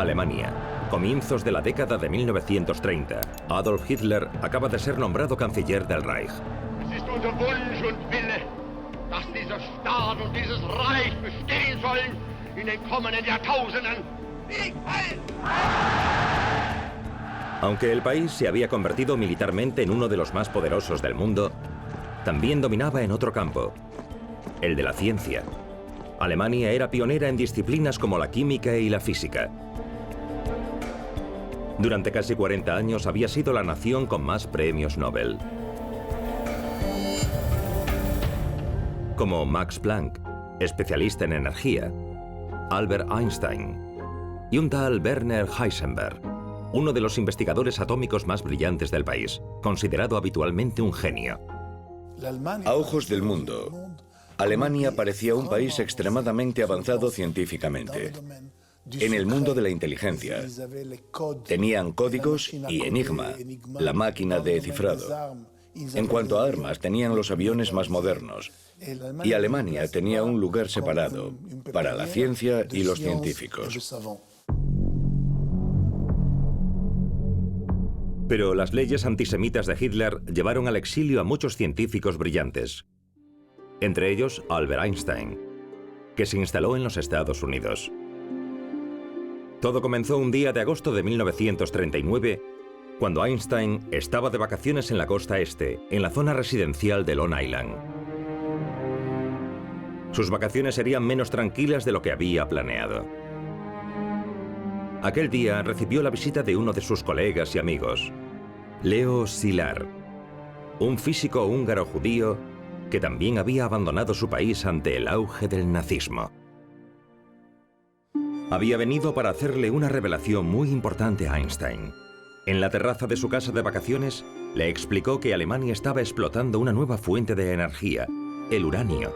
Alemania. Comienzos de la década de 1930. Adolf Hitler acaba de ser nombrado canciller del Reich. Es ist unser Wunsch und Wille, dass dieser Staat und dieses Reich bestehen sollen in den kommenden Jahrtausenden. Aunque el país se había convertido militarmente en uno de los más poderosos del mundo, también dominaba en otro campo, el de la ciencia. Alemania era pionera en disciplinas como la química y la física. Durante casi 40 años había sido la nación con más premios Nobel. Como Max Planck, especialista en energía, Albert Einstein y un tal Werner Heisenberg, uno de los investigadores atómicos más brillantes del país, considerado habitualmente un genio. A ojos del mundo, Alemania parecía un país extremadamente avanzado científicamente. En el mundo de la inteligencia, tenían códigos y Enigma, la máquina de cifrado. En cuanto a armas, tenían los aviones más modernos. Y Alemania tenía un lugar separado para la ciencia y los científicos. Pero las leyes antisemitas de Hitler llevaron al exilio a muchos científicos brillantes. Entre ellos, Albert Einstein, que se instaló en los Estados Unidos. Todo comenzó un día de agosto de 1939, cuando Einstein estaba de vacaciones en la costa este, en la zona residencial de Long Island. Sus vacaciones serían menos tranquilas de lo que había planeado. Aquel día recibió la visita de uno de sus colegas y amigos, Leo Szilard, un físico húngaro judío que también había abandonado su país ante el auge del nazismo. Había venido para hacerle una revelación muy importante a Einstein. En la terraza de su casa de vacaciones, le explicó que Alemania estaba explotando una nueva fuente de energía, el uranio,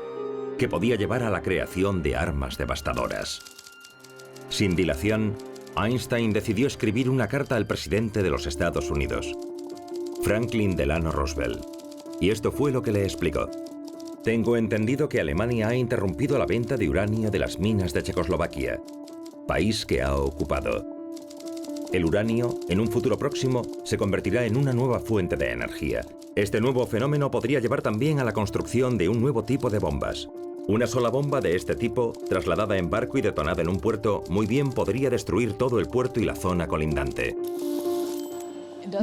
que podía llevar a la creación de armas devastadoras. Sin dilación, Einstein decidió escribir una carta al presidente de los Estados Unidos, Franklin Delano Roosevelt, y esto fue lo que le explicó. Tengo entendido que Alemania ha interrumpido la venta de uranio de las minas de Checoslovaquia, país que ha ocupado. El uranio, en un futuro próximo, se convertirá en una nueva fuente de energía. Este nuevo fenómeno podría llevar también a la construcción de un nuevo tipo de bombas. Una sola bomba de este tipo, trasladada en barco y detonada en un puerto, muy bien podría destruir todo el puerto y la zona colindante.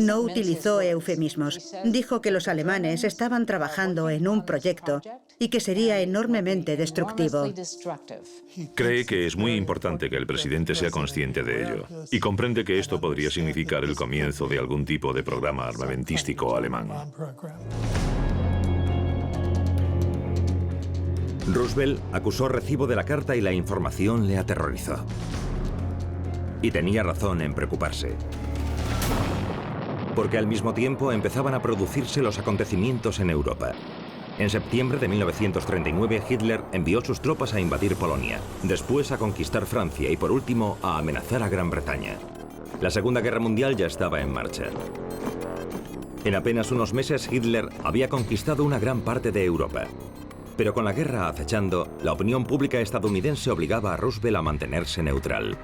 No utilizó eufemismos. Dijo que los alemanes estaban trabajando en un proyecto y que sería enormemente destructivo. Cree que es muy importante que el presidente sea consciente de ello y comprende que esto podría significar el comienzo de algún tipo de programa armamentístico alemán. Roosevelt acusó recibo de la carta y la información le aterrorizó. Y tenía razón en preocuparse. Porque al mismo tiempo empezaban a producirse los acontecimientos en Europa. En septiembre de 1939, Hitler envió sus tropas a invadir Polonia, después a conquistar Francia y por último a amenazar a Gran Bretaña. La Segunda Guerra Mundial ya estaba en marcha. En apenas unos meses, Hitler había conquistado una gran parte de Europa. Pero con la guerra acechando, la opinión pública estadounidense obligaba a Roosevelt a mantenerse neutral.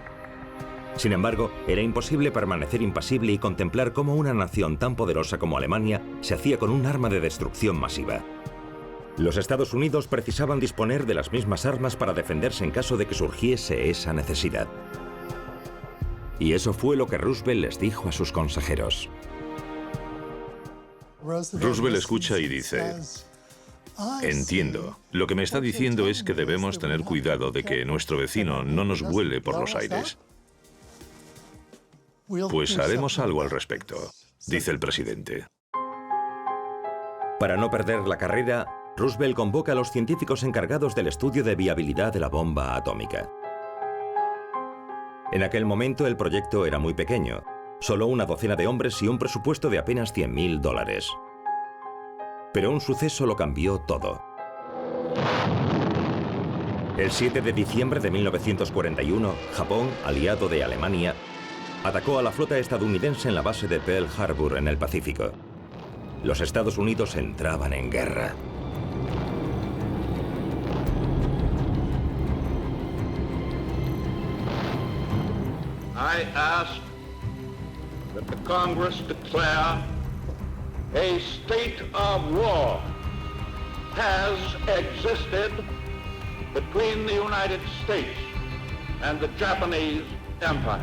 Sin embargo, era imposible permanecer impasible y contemplar cómo una nación tan poderosa como Alemania se hacía con un arma de destrucción masiva. Los Estados Unidos precisaban disponer de las mismas armas para defenderse en caso de que surgiese esa necesidad. Y eso fue lo que Roosevelt les dijo a sus consejeros. Roosevelt escucha y dice: entiendo. Lo que me está diciendo es que debemos tener cuidado de que nuestro vecino no nos vuele por los aires. Pues haremos algo al respecto, dice el presidente. Para no perder la carrera, Roosevelt convoca a los científicos encargados del estudio de viabilidad de la bomba atómica. En aquel momento el proyecto era muy pequeño, solo una docena de hombres y un presupuesto de apenas $100.000. Pero un suceso lo cambió todo. El 7 de diciembre de 1941, Japón, aliado de Alemania, atacó a la flota estadounidense en la base de Pearl Harbor en el Pacífico. Los Estados Unidos entraban en guerra. I ask that the Congress declare a state of war has existed between the United States and the Japanese Empire.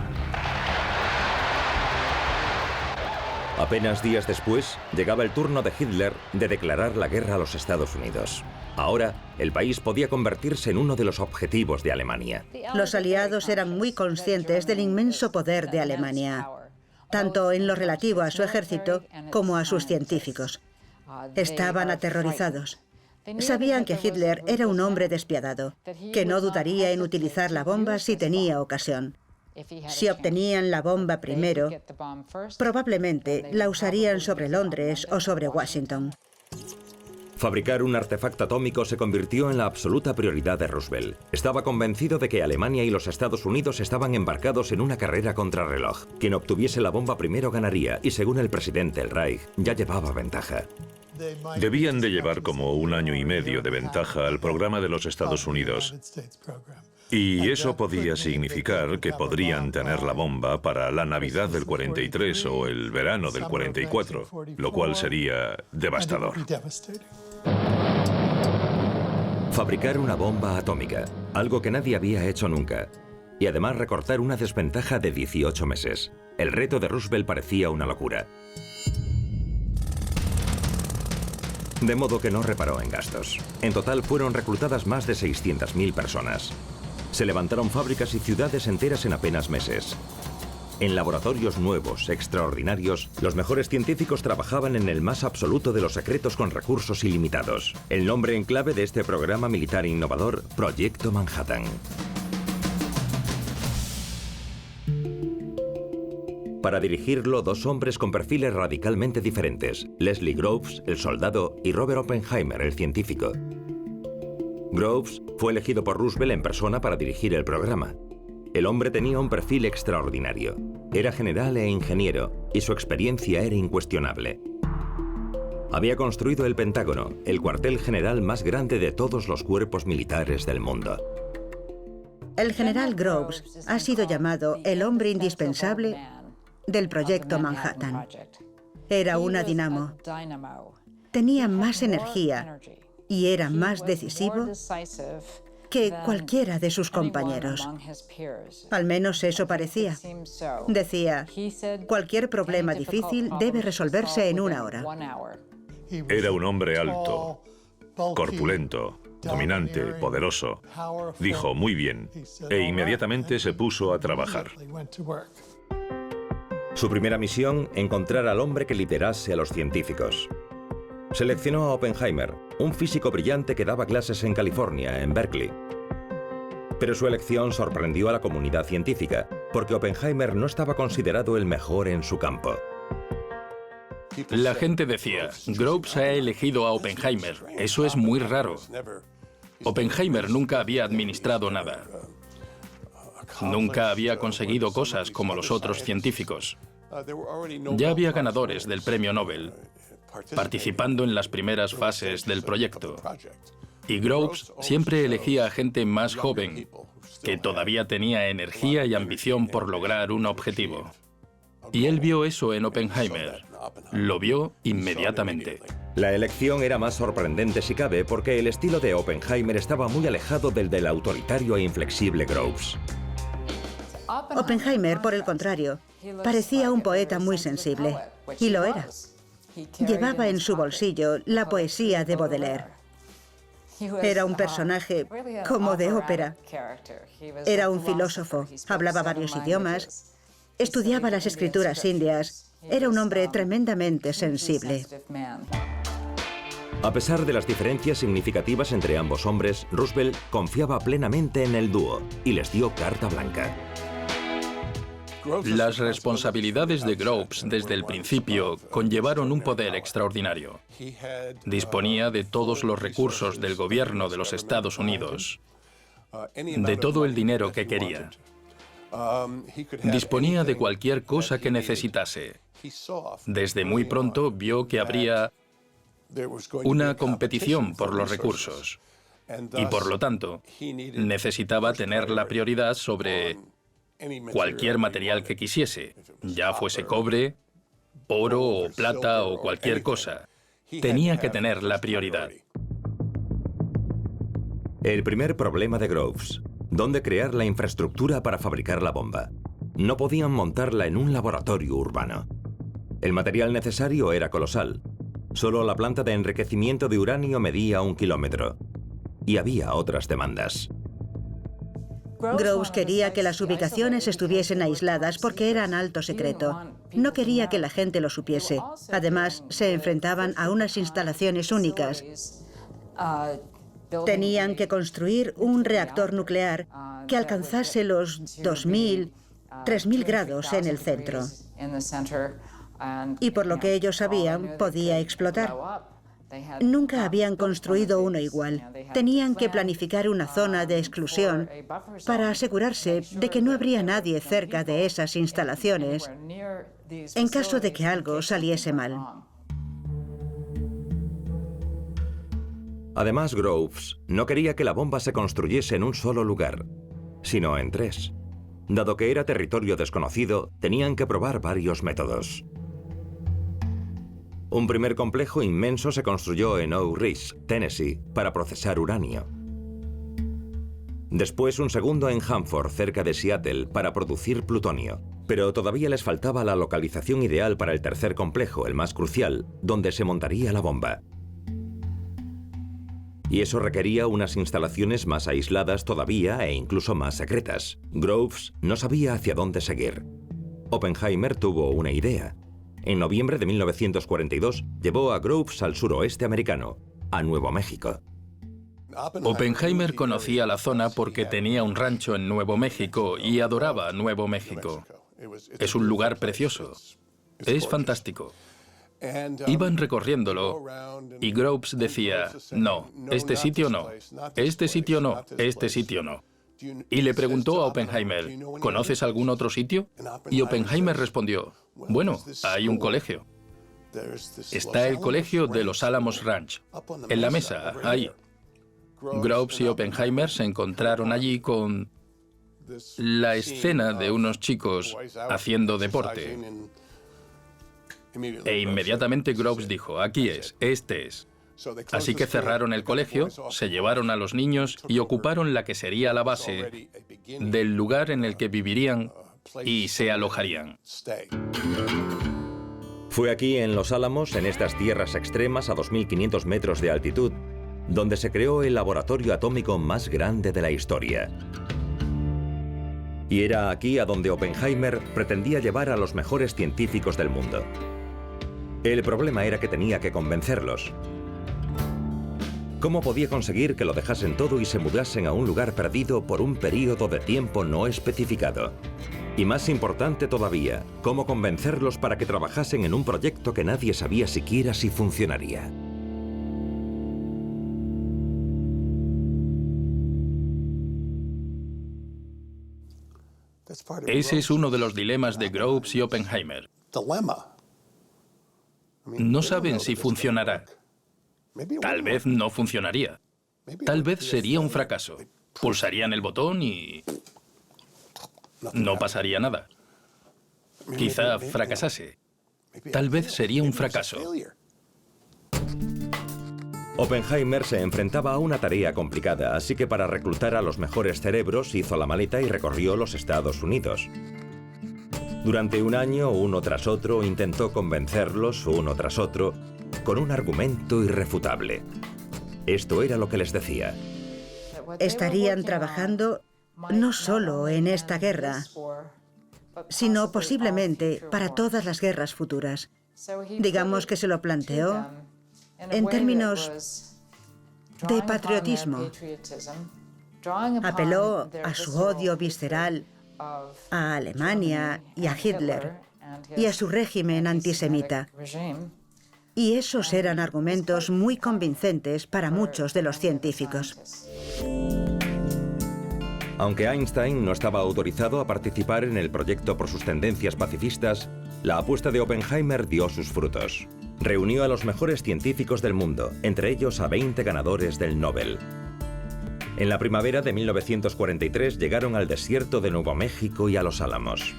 Apenas días después, llegaba el turno de Hitler de declarar la guerra a los Estados Unidos. Ahora, el país podía convertirse en uno de los objetivos de Alemania. Los aliados eran muy conscientes del inmenso poder de Alemania, tanto en lo relativo a su ejército como a sus científicos. Estaban aterrorizados. Sabían que Hitler era un hombre despiadado, que no dudaría en utilizar la bomba si tenía ocasión. Si obtenían la bomba primero, probablemente la usarían sobre Londres o sobre Washington. Fabricar un artefacto atómico se convirtió en la absoluta prioridad de Roosevelt. Estaba convencido de que Alemania y los Estados Unidos estaban embarcados en una carrera contrarreloj. Quien obtuviese la bomba primero ganaría, y según el presidente, el Reich ya llevaba ventaja. Debían de llevar como 1 año y medio de ventaja al programa de los Estados Unidos. Y eso podía significar que podrían tener la bomba para la Navidad del 43 o el verano del 44, lo cual sería devastador. Fabricar una bomba atómica, algo que nadie había hecho nunca. Y además recortar una desventaja de 18 meses. El reto de Roosevelt parecía una locura. De modo que no reparó en gastos. En total fueron reclutadas más de 600.000 personas. Se levantaron fábricas y ciudades enteras en apenas meses. En laboratorios nuevos, extraordinarios, los mejores científicos trabajaban en el más absoluto de los secretos con recursos ilimitados. El nombre en clave de este programa militar innovador, Proyecto Manhattan. Para dirigirlo, 2 hombres con perfiles radicalmente diferentes, Leslie Groves, el soldado, y Robert Oppenheimer, el científico. Groves fue elegido por Roosevelt en persona para dirigir el programa. El hombre tenía un perfil extraordinario. Era general e ingeniero, y su experiencia era incuestionable. Había construido el Pentágono, el cuartel general más grande de todos los cuerpos militares del mundo. El general Groves ha sido llamado el hombre indispensable del Proyecto Manhattan. Era una dinamo. Tenía más energía y era más decisivo que cualquiera de sus compañeros. Al menos eso parecía. Decía, cualquier problema difícil debe resolverse en 1 hora. Era un hombre alto, corpulento, dominante, poderoso. Dijo muy bien e inmediatamente se puso a trabajar. Su primera misión, encontrar al hombre que liderase a los científicos. Seleccionó a Oppenheimer, un físico brillante que daba clases en California, en Berkeley. Pero su elección sorprendió a la comunidad científica, porque Oppenheimer no estaba considerado el mejor en su campo. La gente decía, Groves ha elegido a Oppenheimer. Eso es muy raro. Oppenheimer nunca había administrado nada. Nunca había conseguido cosas como los otros científicos. Ya había ganadores del premio Nobel, participando en las primeras fases del proyecto. Y Groves siempre elegía a gente más joven, que todavía tenía energía y ambición por lograr un objetivo. Y él vio eso en Oppenheimer. Lo vio inmediatamente. La elección era más sorprendente si cabe porque el estilo de Oppenheimer estaba muy alejado del autoritario e inflexible Groves. Oppenheimer, por el contrario, parecía un poeta muy sensible, y lo era. Llevaba en su bolsillo la poesía de Baudelaire. Era un personaje como de ópera. Era un filósofo, hablaba varios idiomas, estudiaba las escrituras indias. Era un hombre tremendamente sensible. A pesar de las diferencias significativas entre ambos hombres, Roosevelt confiaba plenamente en el dúo y les dio carta blanca. Las responsabilidades de Groves desde el principio conllevaron un poder extraordinario. Disponía de todos los recursos del gobierno de los Estados Unidos, de todo el dinero que quería. Disponía de cualquier cosa que necesitase. Desde muy pronto vio que habría una competición por los recursos y por lo tanto necesitaba tener la prioridad sobre cualquier material que quisiese, ya fuese cobre, oro o plata o cualquier cosa. Tenía que tener la prioridad. El primer problema de Groves: ¿dónde crear la infraestructura para fabricar la bomba? No podían montarla en un laboratorio urbano. El material necesario era colosal. Solo la planta de enriquecimiento de uranio medía 1 kilómetro. Y había otras demandas. Groves quería que las ubicaciones estuviesen aisladas porque eran alto secreto. No quería que la gente lo supiese. Además, se enfrentaban a unas instalaciones únicas. Tenían que construir un reactor nuclear que alcanzase los 2.000, 3.000 grados en el centro. Y por lo que ellos sabían, podía explotar. Nunca habían construido uno igual. Tenían que planificar una zona de exclusión para asegurarse de que no habría nadie cerca de esas instalaciones en caso de que algo saliese mal. Además, Groves no quería que la bomba se construyese en un solo lugar, sino en 3. Dado que era territorio desconocido, tenían que probar varios métodos. Un primer complejo inmenso se construyó en Oak Ridge, Tennessee, para procesar uranio. Después un segundo en Hanford, cerca de Seattle, para producir plutonio. Pero todavía les faltaba la localización ideal para el tercer complejo, el más crucial, donde se montaría la bomba. Y eso requería unas instalaciones más aisladas todavía e incluso más secretas. Groves no sabía hacia dónde seguir. Oppenheimer tuvo una idea. En noviembre de 1942 llevó a Groves al suroeste americano, a Nuevo México. Oppenheimer conocía la zona porque tenía un rancho en Nuevo México y adoraba Nuevo México. Es un lugar precioso. Es fantástico. Iban recorriéndolo y Groves decía, no, este sitio no, este sitio no, este sitio no. Y le preguntó a Oppenheimer, ¿conoces algún otro sitio? Y Oppenheimer respondió, bueno, hay un colegio. Está el colegio de Los Álamos Ranch, en la mesa, ahí. Groves y Oppenheimer se encontraron allí con la escena de unos chicos haciendo deporte. E inmediatamente Groves dijo, aquí es, este es. Así que cerraron el colegio, se llevaron a los niños y ocuparon la que sería la base del lugar en el que vivirían y se alojarían. Fue aquí en Los Álamos, en estas tierras extremas a 2.500 metros de altitud, donde se creó el laboratorio atómico más grande de la historia. Y era aquí a donde Oppenheimer pretendía llevar a los mejores científicos del mundo. El problema era que tenía que convencerlos. ¿Cómo podía conseguir que lo dejasen todo y se mudasen a un lugar perdido por un período de tiempo no especificado? Y más importante todavía, ¿cómo convencerlos para que trabajasen en un proyecto que nadie sabía siquiera si funcionaría? Ese es uno de los dilemas de Groves y Oppenheimer. No saben si funcionará. Tal vez no funcionaría. Tal vez sería un fracaso. Pulsarían el botón y no pasaría nada. Quizá fracasase. Tal vez sería un fracaso. Oppenheimer se enfrentaba a una tarea complicada, así que para reclutar a los mejores cerebros hizo la maleta y recorrió los Estados Unidos. Durante un año, uno tras otro, intentó convencerlos, uno tras otro, con un argumento irrefutable. Esto era lo que les decía. Estarían trabajando no solo en esta guerra, sino posiblemente para todas las guerras futuras. Digamos que se lo planteó en términos de patriotismo. Apeló a su odio visceral a Alemania y a Hitler y a su régimen antisemita. Y esos eran argumentos muy convincentes para muchos de los científicos. Aunque Einstein no estaba autorizado a participar en el proyecto por sus tendencias pacifistas, la apuesta de Oppenheimer dio sus frutos. Reunió a los mejores científicos del mundo, entre ellos a 20 ganadores del Nobel. En la primavera de 1943 llegaron al desierto de Nuevo México y a Los Álamos.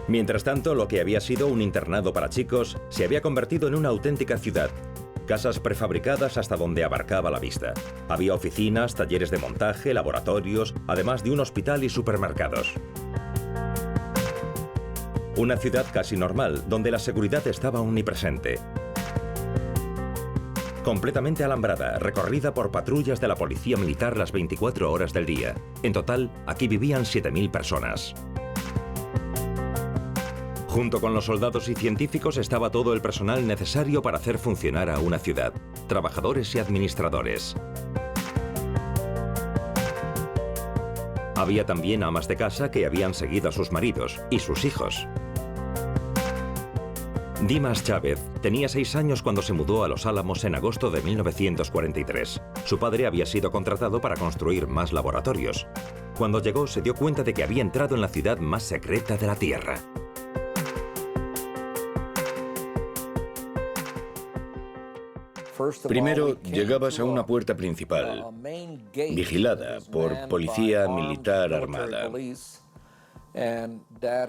Mientras tanto, lo que había sido un internado para chicos se había convertido en una auténtica ciudad. Casas prefabricadas hasta donde abarcaba la vista. Había oficinas, talleres de montaje, laboratorios, además de un hospital y supermercados. Una ciudad casi normal, donde la seguridad estaba omnipresente. Completamente alambrada, recorrida por patrullas de la policía militar las 24 horas del día. En total, aquí vivían 7.000 personas. Junto con los soldados y científicos estaba todo el personal necesario para hacer funcionar a una ciudad, trabajadores y administradores. Había también amas de casa que habían seguido a sus maridos y sus hijos. Dimas Chávez tenía 6 años cuando se mudó a Los Álamos en agosto de 1943. Su padre había sido contratado para construir más laboratorios. Cuando llegó se dio cuenta de que había entrado en la ciudad más secreta de la Tierra. Primero, llegabas a una puerta principal, vigilada por policía militar armada.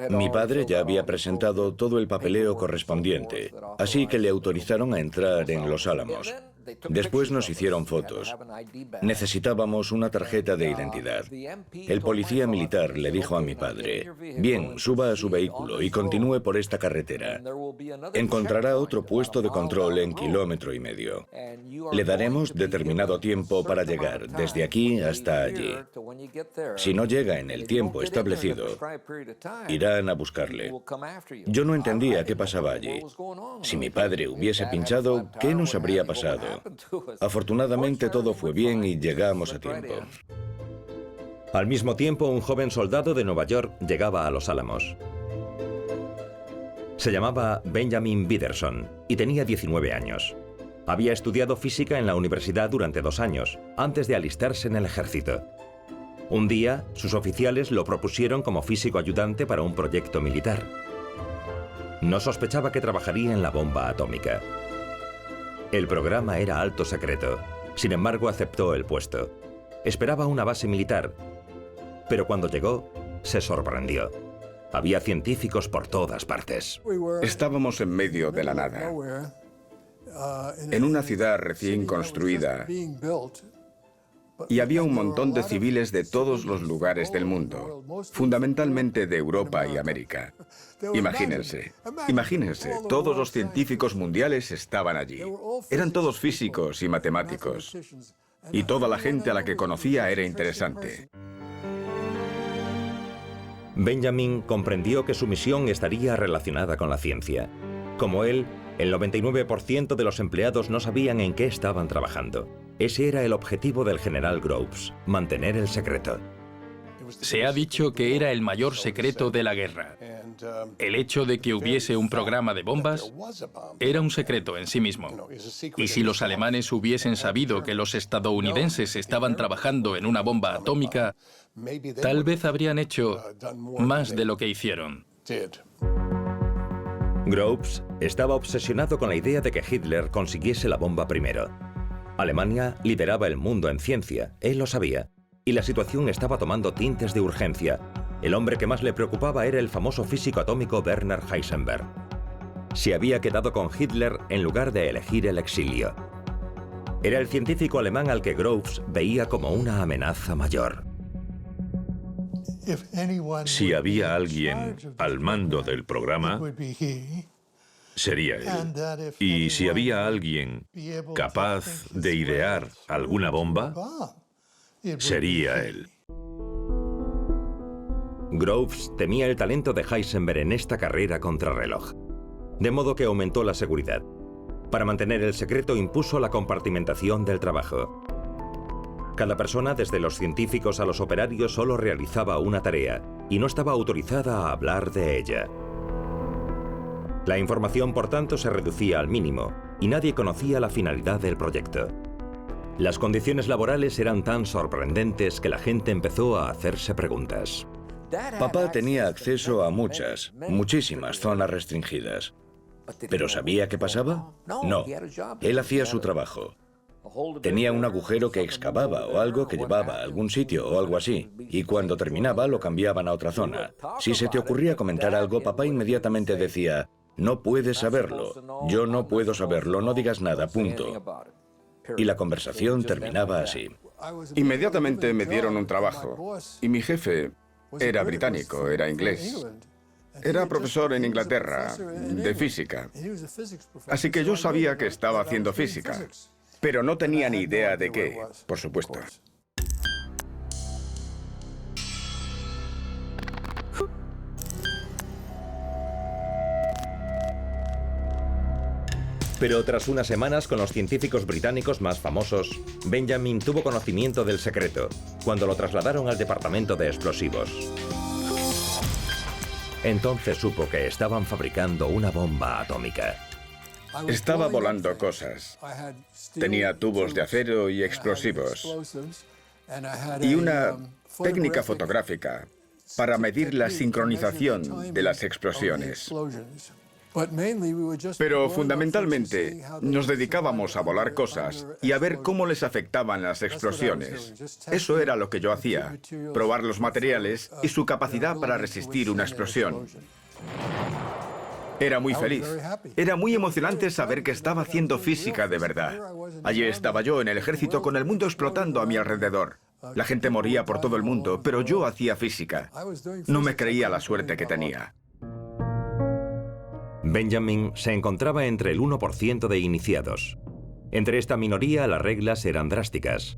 Mi padre ya había presentado todo el papeleo correspondiente, así que le autorizaron a entrar en Los Álamos. Después nos hicieron fotos. Necesitábamos una tarjeta de identidad. El policía militar le dijo a mi padre: «Bien, suba a su vehículo y continúe por esta carretera. Encontrará otro puesto de control en 1,5 kilómetros. Le daremos determinado tiempo para llegar desde aquí hasta allí. Si no llega en el tiempo establecido, irán a buscarle». Yo no entendía qué pasaba allí. Si mi padre hubiese pinchado, ¿qué nos habría pasado? Afortunadamente todo fue bien y llegamos a tiempo. Al mismo tiempo, un joven soldado de Nueva York llegaba a Los Álamos. Se llamaba Benjamin Widerson y tenía 19 años. Había estudiado física en la universidad durante 2 años, antes de alistarse en el ejército. Un día, sus oficiales lo propusieron como físico ayudante para un proyecto militar. No sospechaba que trabajaría en la bomba atómica. El programa era alto secreto. Sin embargo, aceptó el puesto. Esperaba una base militar, pero cuando llegó, se sorprendió. Había científicos por todas partes. Estábamos en medio de la nada, en una ciudad recién construida, y había un montón de civiles de todos los lugares del mundo, fundamentalmente de Europa y América. Imagínense, todos los científicos mundiales estaban allí. Eran todos físicos y matemáticos. Y toda la gente a la que conocía era interesante. Benjamin comprendió que su misión estaría relacionada con la ciencia. Como él, el 99% de los empleados no sabían en qué estaban trabajando. Ese era el objetivo del general Groves, mantener el secreto. Se ha dicho que era el mayor secreto de la guerra. El hecho de que hubiese un programa de bombas era un secreto en sí mismo. Y si los alemanes hubiesen sabido que los estadounidenses estaban trabajando en una bomba atómica, tal vez habrían hecho más de lo que hicieron. Groves estaba obsesionado con la idea de que Hitler consiguiese la bomba primero. Alemania lideraba el mundo en ciencia, él lo sabía, y la situación estaba tomando tintes de urgencia. El hombre que más le preocupaba era el famoso físico atómico Werner Heisenberg. Se había quedado con Hitler en lugar de elegir el exilio. Era el científico alemán al que Groves veía como una amenaza mayor. Si había alguien al mando del programa, sería él. Y si había alguien capaz de idear alguna bomba, sería él. Groves temía el talento de Heisenberg en esta carrera contrarreloj, de modo que aumentó la seguridad. Para mantener el secreto impuso la compartimentación del trabajo. Cada persona, desde los científicos a los operarios, solo realizaba una tarea y no estaba autorizada a hablar de ella. La información, por tanto, se reducía al mínimo y nadie conocía la finalidad del proyecto. Las condiciones laborales eran tan sorprendentes que la gente empezó a hacerse preguntas. Papá tenía acceso a muchísimas zonas restringidas. ¿Pero sabía qué pasaba? No. Él hacía su trabajo. Tenía un agujero que excavaba o algo que llevaba a algún sitio o algo así. Y cuando terminaba lo cambiaban a otra zona. Si se te ocurría comentar algo, papá inmediatamente decía: no puedes saberlo, yo no puedo saberlo, no digas nada, punto. Y la conversación terminaba así. Inmediatamente me dieron un trabajo. Y mi jefe era británico, era inglés. Era profesor en Inglaterra de física. Así que yo sabía que estaba haciendo física. Pero no tenía ni idea de qué, por supuesto. Pero tras unas semanas con los científicos británicos más famosos, Benjamin tuvo conocimiento del secreto, cuando lo trasladaron al departamento de explosivos. Entonces supo que estaban fabricando una bomba atómica. Estaba volando cosas. Tenía tubos de acero y explosivos. Y una técnica fotográfica para medir la sincronización de las explosiones. Pero fundamentalmente nos dedicábamos a volar cosas y a ver cómo les afectaban las explosiones. Eso era lo que yo hacía, probar los materiales y su capacidad para resistir una explosión. Era muy feliz. Era muy emocionante saber que estaba haciendo física de verdad. Allí estaba yo en el ejército con el mundo explotando a mi alrededor. La gente moría por todo el mundo, pero yo hacía física. No me creía la suerte que tenía. Benjamin se encontraba entre el 1% de iniciados. Entre esta minoría las reglas eran drásticas.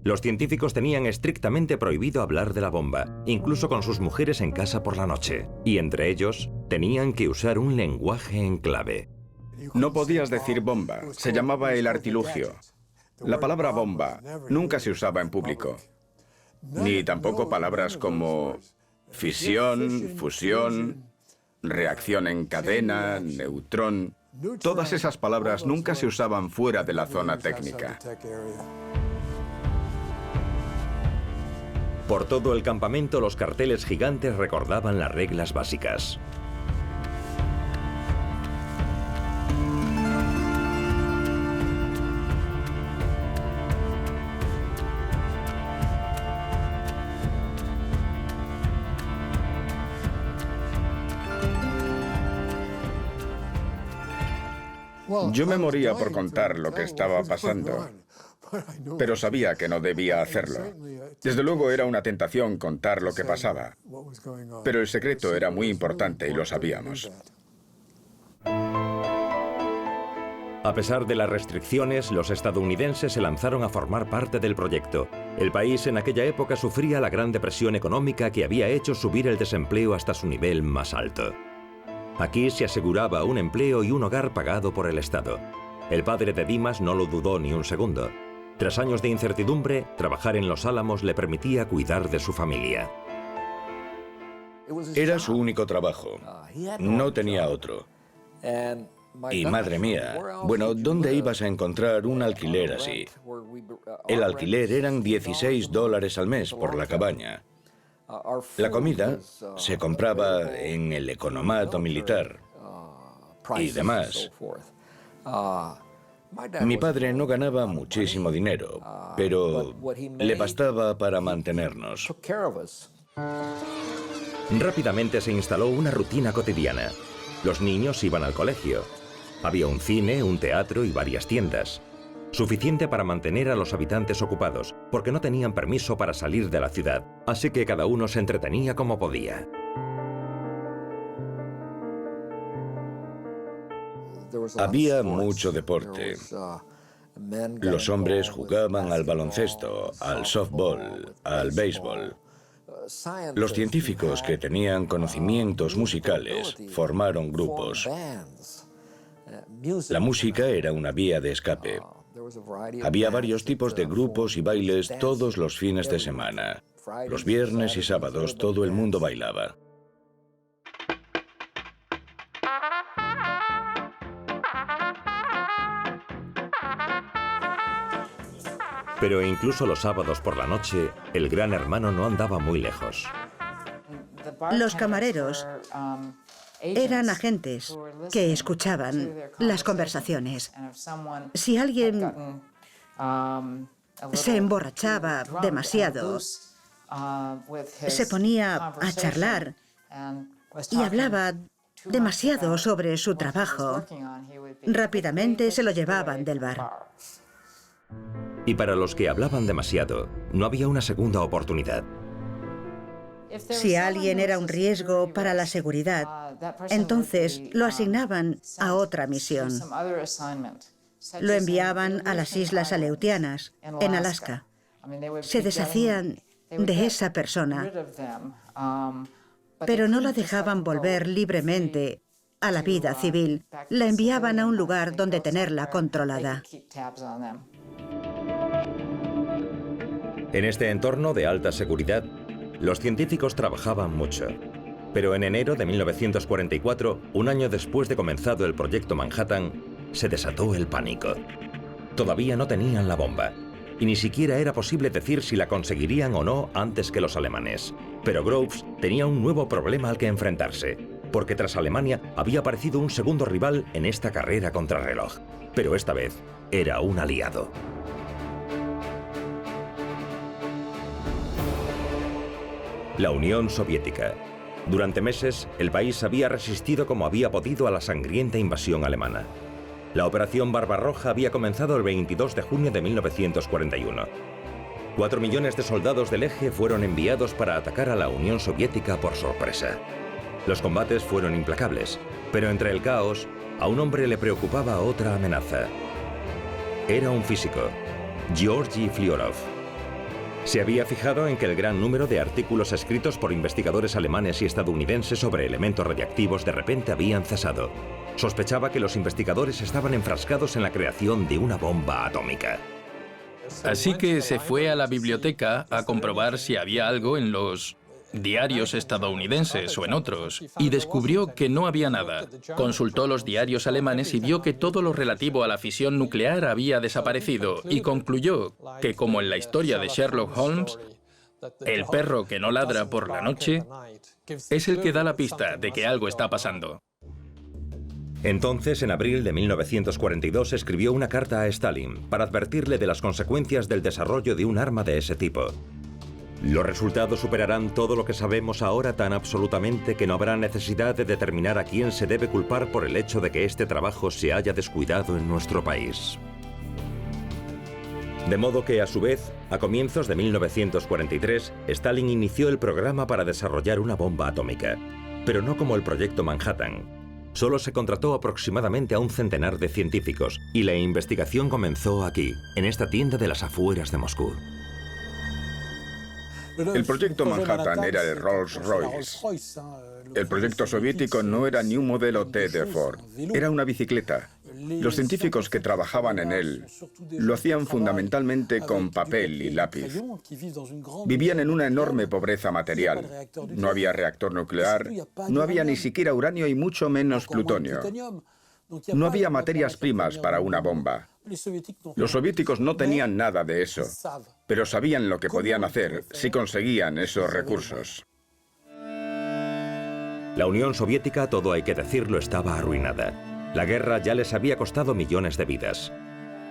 Los científicos tenían estrictamente prohibido hablar de la bomba, incluso con sus mujeres en casa por la noche. Y entre ellos, tenían que usar un lenguaje en clave. No podías decir bomba, se llamaba el artilugio. La palabra bomba nunca se usaba en público. Ni tampoco palabras como fisión, fusión, reacción en cadena, neutrón. Todas esas palabras nunca se usaban fuera de la zona técnica. Por todo el campamento, los carteles gigantes recordaban las reglas básicas. Yo me moría por contar lo que estaba pasando, pero sabía que no debía hacerlo. Desde luego era una tentación contar lo que pasaba, pero el secreto era muy importante y lo sabíamos. A pesar de las restricciones, los estadounidenses se lanzaron a formar parte del proyecto. El país en aquella época sufría la gran depresión económica que había hecho subir el desempleo hasta su nivel más alto. Aquí se aseguraba un empleo y un hogar pagado por el Estado. El padre de Dimas no lo dudó ni un segundo. Tras años de incertidumbre, trabajar en Los Álamos le permitía cuidar de su familia. Era su único trabajo. No tenía otro. Y madre mía, bueno, ¿dónde ibas a encontrar un alquiler así? El alquiler eran $16 al mes por la cabaña. La comida se compraba en el economato militar y demás. Mi padre no ganaba muchísimo dinero, pero le bastaba para mantenernos. Rápidamente se instaló una rutina cotidiana. Los niños iban al colegio. Había un cine, un teatro y varias tiendas. Suficiente para mantener a los habitantes ocupados, porque no tenían permiso para salir de la ciudad, así que cada uno se entretenía como podía. Había mucho deporte. Los hombres jugaban al baloncesto, al softball, al béisbol. Los científicos que tenían conocimientos musicales formaron grupos. La música era una vía de escape. Había varios tipos de grupos y bailes todos los fines de semana. Los viernes y sábados todo el mundo bailaba. Pero incluso los sábados por la noche, el Gran Hermano no andaba muy lejos. Los camareros eran agentes que escuchaban las conversaciones. Si alguien se emborrachaba demasiado, se ponía a charlar y hablaba demasiado sobre su trabajo, rápidamente se lo llevaban del bar. Y para los que hablaban demasiado, no había una segunda oportunidad. Si alguien era un riesgo para la seguridad, entonces lo asignaban a otra misión. Lo enviaban a las Islas Aleutianas, en Alaska. Se deshacían de esa persona, pero no la dejaban volver libremente a la vida civil. La enviaban a un lugar donde tenerla controlada. En este entorno de alta seguridad, los científicos trabajaban mucho. Pero en enero de 1944, un año después de comenzado el proyecto Manhattan, se desató el pánico. Todavía no tenían la bomba, y ni siquiera era posible decir si la conseguirían o no antes que los alemanes. Pero Groves tenía un nuevo problema al que enfrentarse, porque tras Alemania había aparecido un segundo rival en esta carrera contrarreloj. Pero esta vez era un aliado. La Unión Soviética. Durante meses, el país había resistido como había podido a la sangrienta invasión alemana. La Operación Barbarroja había comenzado el 22 de junio de 1941. 4 millones de soldados del eje fueron enviados para atacar a la Unión Soviética por sorpresa. Los combates fueron implacables, pero entre el caos, a un hombre le preocupaba otra amenaza. Era un físico, Georgy Fliorov. Se había fijado en que el gran número de artículos escritos por investigadores alemanes y estadounidenses sobre elementos radiactivos de repente habían cesado. Sospechaba que los investigadores estaban enfrascados en la creación de una bomba atómica. Así que se fue a la biblioteca a comprobar si había algo en los diarios estadounidenses o en otros, y descubrió que no había nada. Consultó los diarios alemanes y vio que todo lo relativo a la fisión nuclear había desaparecido, y concluyó que, como en la historia de Sherlock Holmes, el perro que no ladra por la noche es el que da la pista de que algo está pasando. Entonces, en abril de 1942, escribió una carta a Stalin para advertirle de las consecuencias del desarrollo de un arma de ese tipo. Los resultados superarán todo lo que sabemos ahora tan absolutamente que no habrá necesidad de determinar a quién se debe culpar por el hecho de que este trabajo se haya descuidado en nuestro país. De modo que, a su vez, a comienzos de 1943, Stalin inició el programa para desarrollar una bomba atómica, pero no como el proyecto Manhattan. Solo se contrató aproximadamente a un centenar de científicos y la investigación comenzó aquí, en esta tienda de las afueras de Moscú. El proyecto Manhattan era el Rolls-Royce. El proyecto soviético no era ni un modelo T de Ford, era una bicicleta. Los científicos que trabajaban en él lo hacían fundamentalmente con papel y lápiz. Vivían en una enorme pobreza material. No había reactor nuclear, no había ni siquiera uranio y mucho menos plutonio. No había materias primas para una bomba. Los soviéticos no tenían nada de eso, pero sabían lo que podían hacer si conseguían esos recursos. La Unión Soviética, todo hay que decirlo, estaba arruinada. La guerra ya les había costado millones de vidas.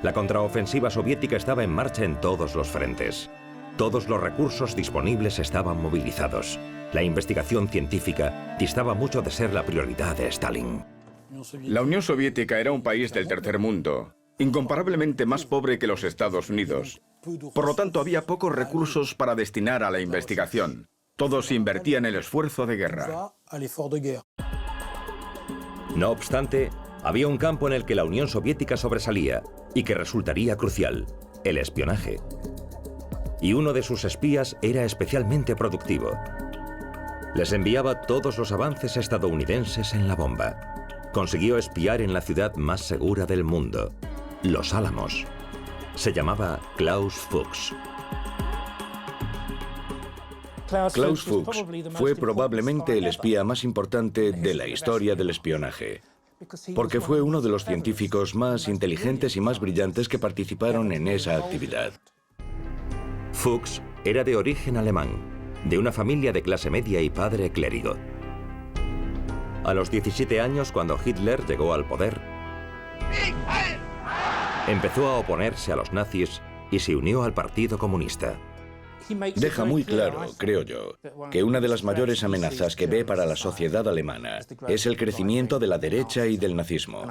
La contraofensiva soviética estaba en marcha en todos los frentes. Todos los recursos disponibles estaban movilizados. La investigación científica distaba mucho de ser la prioridad de Stalin. La Unión Soviética era un país del tercer mundo, incomparablemente más pobre que los Estados Unidos. Por lo tanto, había pocos recursos para destinar a la investigación. Todo se invertía en el esfuerzo de guerra. No obstante, había un campo en el que la Unión Soviética sobresalía y que resultaría crucial: el espionaje. Y uno de sus espías era especialmente productivo. Les enviaba todos los avances estadounidenses en la bomba. Consiguió espiar en la ciudad más segura del mundo, Los Álamos. Se llamaba Klaus Fuchs. Klaus Fuchs fue probablemente el espía más importante de la historia del espionaje, porque fue uno de los científicos más inteligentes y más brillantes que participaron en esa actividad. Fuchs era de origen alemán. de una familia de clase media y padre clérigo. A los 17 años, cuando Hitler llegó al poder, empezó a oponerse a los nazis y se unió al Partido Comunista. Deja muy claro, creo yo, que una de las mayores amenazas que ve para la sociedad alemana es el crecimiento de la derecha y del nazismo.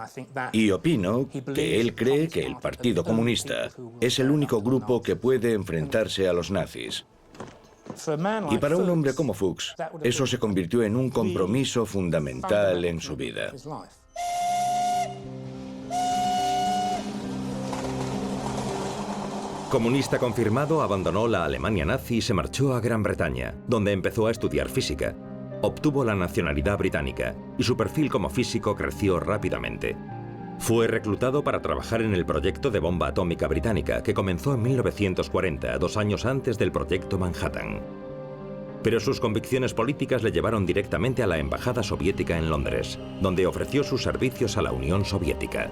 Y opino que él cree que el Partido Comunista es el único grupo que puede enfrentarse a los nazis. Y para un hombre como Fuchs, eso se convirtió en un compromiso fundamental en su vida. Comunista confirmado, abandonó la Alemania nazi y se marchó a Gran Bretaña, donde empezó a estudiar física. Obtuvo la nacionalidad británica y su perfil como físico creció rápidamente. Fue reclutado para trabajar en el proyecto de bomba atómica británica, que comenzó en 1940, 2 años antes del proyecto Manhattan. Pero sus convicciones políticas le llevaron directamente a la embajada soviética en Londres, donde ofreció sus servicios a la Unión Soviética.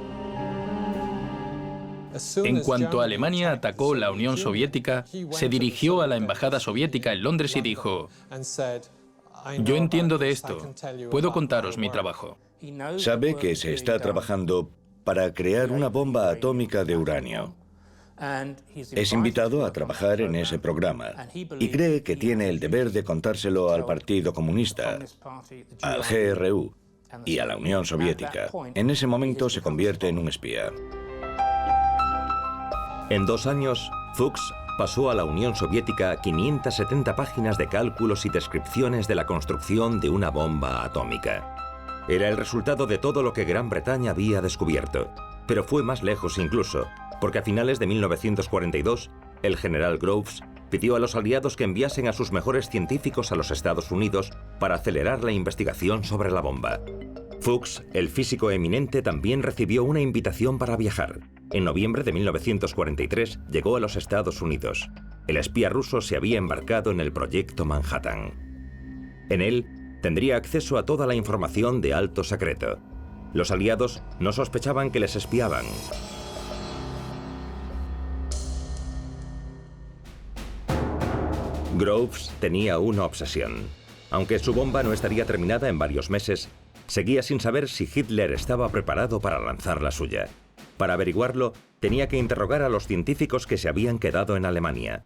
En cuanto Alemania atacó la Unión Soviética, se dirigió a la embajada soviética en Londres y dijo: yo entiendo de esto, puedo contaros mi trabajo. Sabe que se está trabajando para crear una bomba atómica de uranio. Es invitado a trabajar en ese programa y cree que tiene el deber de contárselo al Partido Comunista, al GRU y a la Unión Soviética. En ese momento se convierte en un espía. En 2 años, Fuchs pasó a la Unión Soviética 570 páginas de cálculos y descripciones de la construcción de una bomba atómica. Era el resultado de todo lo que Gran Bretaña había descubierto, pero fue más lejos incluso, porque a finales de 1942, el general Groves pidió a los aliados que enviasen a sus mejores científicos a los Estados Unidos para acelerar la investigación sobre la bomba. Fuchs, el físico eminente, también recibió una invitación para viajar. En noviembre de 1943 llegó a los Estados Unidos. El espía ruso se había embarcado en el proyecto Manhattan. En él tendría acceso a toda la información de alto secreto. Los aliados no sospechaban que les espiaban. Groves tenía una obsesión. Aunque su bomba no estaría terminada en varios meses, seguía sin saber si Hitler estaba preparado para lanzar la suya. Para averiguarlo, tenía que interrogar a los científicos que se habían quedado en Alemania.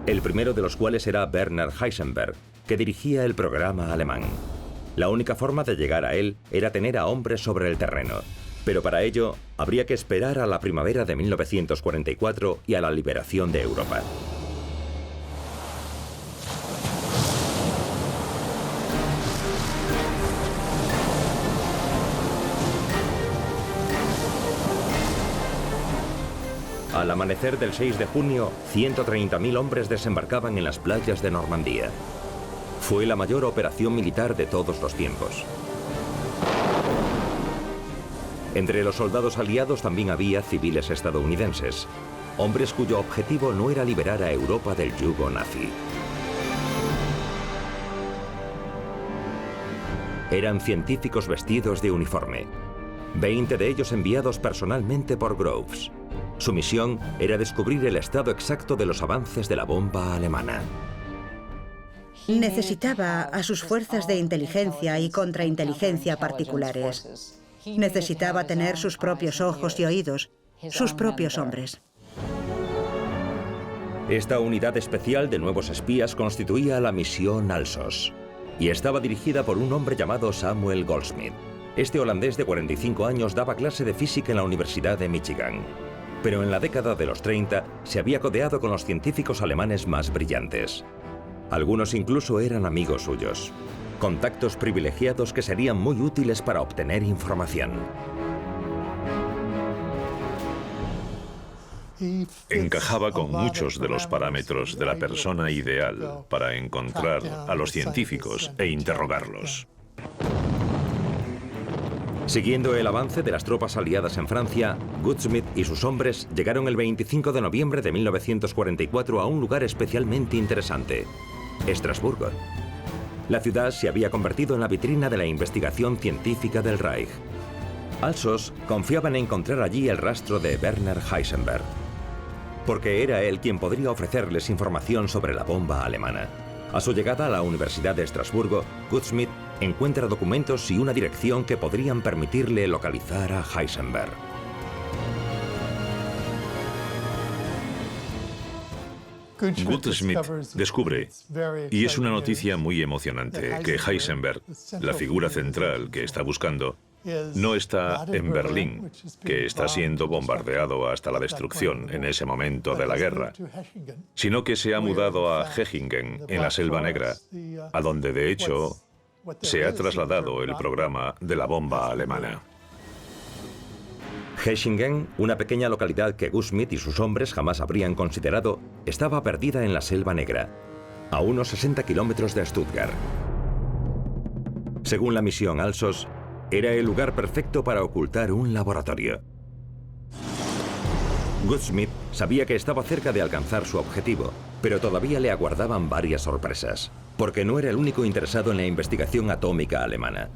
El primero de los cuales era Werner Heisenberg, que dirigía el programa alemán. La única forma de llegar a él era tener a hombres sobre el terreno, pero para ello habría que esperar a la primavera de 1944 y a la liberación de Europa. Al amanecer del 6 de junio, 130.000 hombres desembarcaban en las playas de Normandía. Fue la mayor operación militar de todos los tiempos. Entre los soldados aliados también había civiles estadounidenses, hombres cuyo objetivo no era liberar a Europa del yugo nazi. Eran científicos vestidos de uniforme, 20 de ellos enviados personalmente por Groves. Su misión era descubrir el estado exacto de los avances de la bomba alemana. Necesitaba a sus fuerzas de inteligencia y contrainteligencia particulares. Necesitaba tener sus propios ojos y oídos, sus propios hombres. Esta unidad especial de nuevos espías constituía la misión Alsos y estaba dirigida por un hombre llamado Samuel Goldschmidt. Este holandés de 45 años daba clase de física en la Universidad de Michigan. Pero en la década de los 30 se había codeado con los científicos alemanes más brillantes. Algunos incluso eran amigos suyos. Contactos privilegiados que serían muy útiles para obtener información. Encajaba con muchos de los parámetros de la persona ideal para encontrar a los científicos e interrogarlos. Siguiendo el avance de las tropas aliadas en Francia, Goldschmidt y sus hombres llegaron el 25 de noviembre de 1944 a un lugar especialmente interesante, Estrasburgo. La ciudad se había convertido en la vitrina de la investigación científica del Reich. Alsos confiaba en encontrar allí el rastro de Werner Heisenberg, porque era él quien podría ofrecerles información sobre la bomba alemana. A su llegada a la Universidad de Estrasburgo, Goudsmit encuentra documentos y una dirección que podrían permitirle localizar a Heisenberg. Goudsmit descubre, y es una noticia muy emocionante, que Heisenberg, la figura central que está buscando, no está en Berlín, que está siendo bombardeado hasta la destrucción en ese momento de la guerra, sino que se ha mudado a Hechingen, en la Selva Negra, a donde de hecho se ha trasladado el programa de la bomba alemana. Hechingen, una pequeña localidad que Goudsmit y sus hombres jamás habrían considerado, estaba perdida en la Selva Negra, a unos 60 kilómetros de Stuttgart. Según la misión Alsos, era el lugar perfecto para ocultar un laboratorio. Goudsmit sabía que estaba cerca de alcanzar su objetivo, pero todavía le aguardaban varias sorpresas, porque no era el único interesado en la investigación atómica alemana.